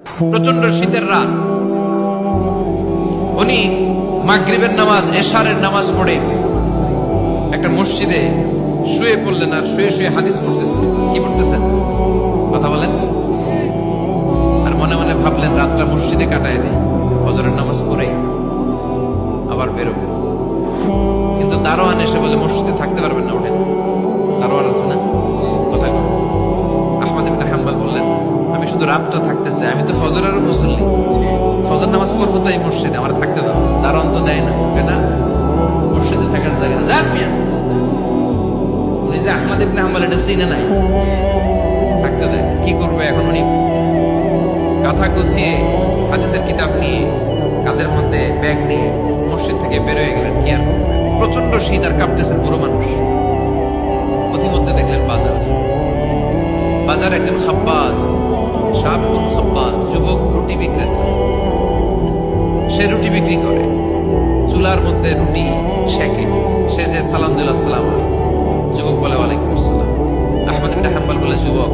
প্রচন্ড শীতের রাত, উনি মাগরিবের নামাজ এশারের নামাজ পড়ে একটা মসজিদে শুয়ে পড়লেন, আর শুয়ে শুয়ে হাদিস পড়তেছেন। কি পড়তেছেন? কথা বলেন। আর মনে মনে ভাবলেন রাতটা মসজিদে কাটায় দিই, ফজরের নামাজ পড়ে আবার বেরোবো। কিন্তু দারোয়ান এসে বলে মসজিদে থাকতে পারবেন না, ওঠেন। দারোয়ান আছে না, কথা বলেন। আহমদ ইবনে হাম্বল বললেন আমি শুধু রাতটা থাকতে চাই, আমি তো ফজরেরও মুসল্লি, ফজর নামাজ পড়বো তাই মসজিদে, আমার থাকতে দাও। দারোয়ান তো দেয় না, কেন? মসজিদে থাকার জায়গা না, যান মিয়া। উনি যে আহমদ ইবনে হাম্বল এটা চিনে নাই, থাকতে দেয়। কি করবে এখন? উনি কাঁথা গুছিয়ে হাদিসের কিতাব নিয়ে কাঁধের মধ্যে ব্যাগ নিয়ে মসজিদ থেকে বের হয়ে গেলেন। কি আর প্রচন্ড শীত, আর কাঁপতেছে পুরো মানুষ। পথিমধ্যে দেখলেন বাজার একজন খাব্বাস, শাবুন খাব্বাস, যুবক রুটি বিক্রেতা। সে রুটি বিক্রি করে, চুলার মধ্যে রুটি সেকে। সে যে সালাম দিল আসসালাম আলাইকুম, যুবক বলে ওয়ালাইকুম আসসালাম। আহমদ ইবনে হাম্বল বলে যুবক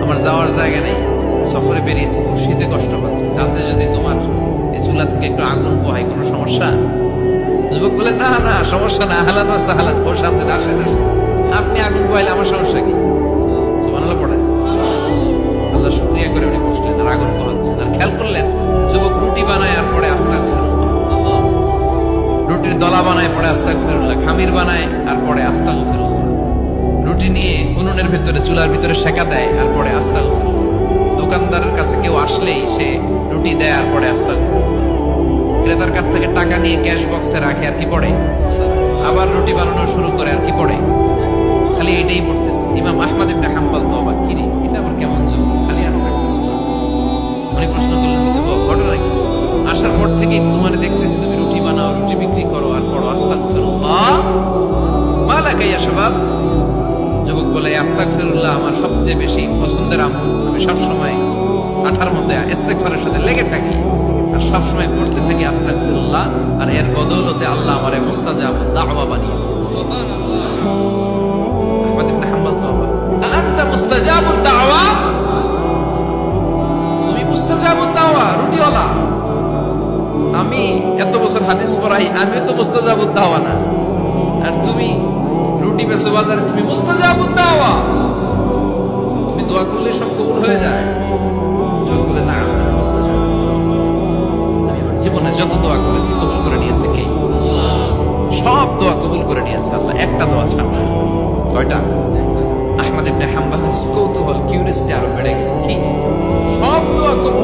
আমার যাওয়ার জায়গা নেই, সফরে বেরিয়েছি, খুব শীতে কষ্ট পাচ্ছি, রাতে যদি তোমার এই চুলা থেকে একটু আগুন পোহাই কোনো সমস্যা? যুবক বলে না না সমস্যা না, আহলান ওয়া সাহলান, ওর সামনে আসেন আসেন, আপনি আগুন পোহাইলে আমার সমস্যা কি? সুবহানাল্লাহ পড়েন। আল্লাহ শুকরিয়া করে উনি বসলেন আর আগুন পোহাচ্ছেন। আর খেয়াল করলেন যুবক রুটি বানায় আর পরে আস্তাগফিরুল্লাহ, রুটির দলা বানায় পরে আস্তাগফিরুল্লাহ, খামির বানায় আর পরে আস্তাগফিরুল্লাহ, রুটি নিয়ে উনুনের ভিতরে চুলার ভিতরে সেকা দেয় আর পরে আস্তাগফিরুল্লাহ, দোকানদারের কাছে কেউ আসলেই সে রুটি দেয় আর পরে আস্তাগফিরুল্লাহ, ক্রেতার কাছ থেকে টাকা নিয়ে ক্যাশ বক্সে রাখে আর কি পড়ে, আবার রুটি বানানো শুরু করে আর কি পড়ে, খালি এটাই পড়তেছে। ইমাম আহমদ ইবনে হাম্বল তো অবাক, কি রে এটা আবার কেমন যুগ, খালি আস্তাগফিরুল্লাহ। উনি প্রশ্ন করলেন যুবক ঘটনা কি? আসার পর থেকেই তোমার দেখতেছি তুমি রুটি বানাও, রুটি বিক্রি করো আর পড়ো আস্তাগফিরুল্লাহ, মা লাকা ইয়া শাবাব। যুবক বলে আস্তাগফিরুল্লাহ আমার সবচেয়ে বেশি পছন্দের আমল, আমি সবসময় আঠার মধ্যে ইস্তেগফারের সাথে লেগে থাকি আর সবসময় পড়তে থাকি আস্তাগফিরুল্লাহ, আর এর বদৌলতে আল্লাহ আমারে মুস্তাজাব দাওয়া বানিয়ে দিয়েছে। সুবহানাল্লাহ। আহমদ ইবনে হাম্বল তো আনতা মুস্তাজাবুদ দাওয়া, তুমি মুস্তাজাবুদ দাওয়া রুটিওয়ালা। আমি এত বছর হাদিস পড়াই, আমি তো মুস্তাজাবুদ দাওয়া না, আর তুমি রুটি বেচো বাজারে, তুমি মুস্তাজাবুদ দাওয়া, তুমি দোয়া করলে সব কবুল হয়ে যায়। যুবক বলে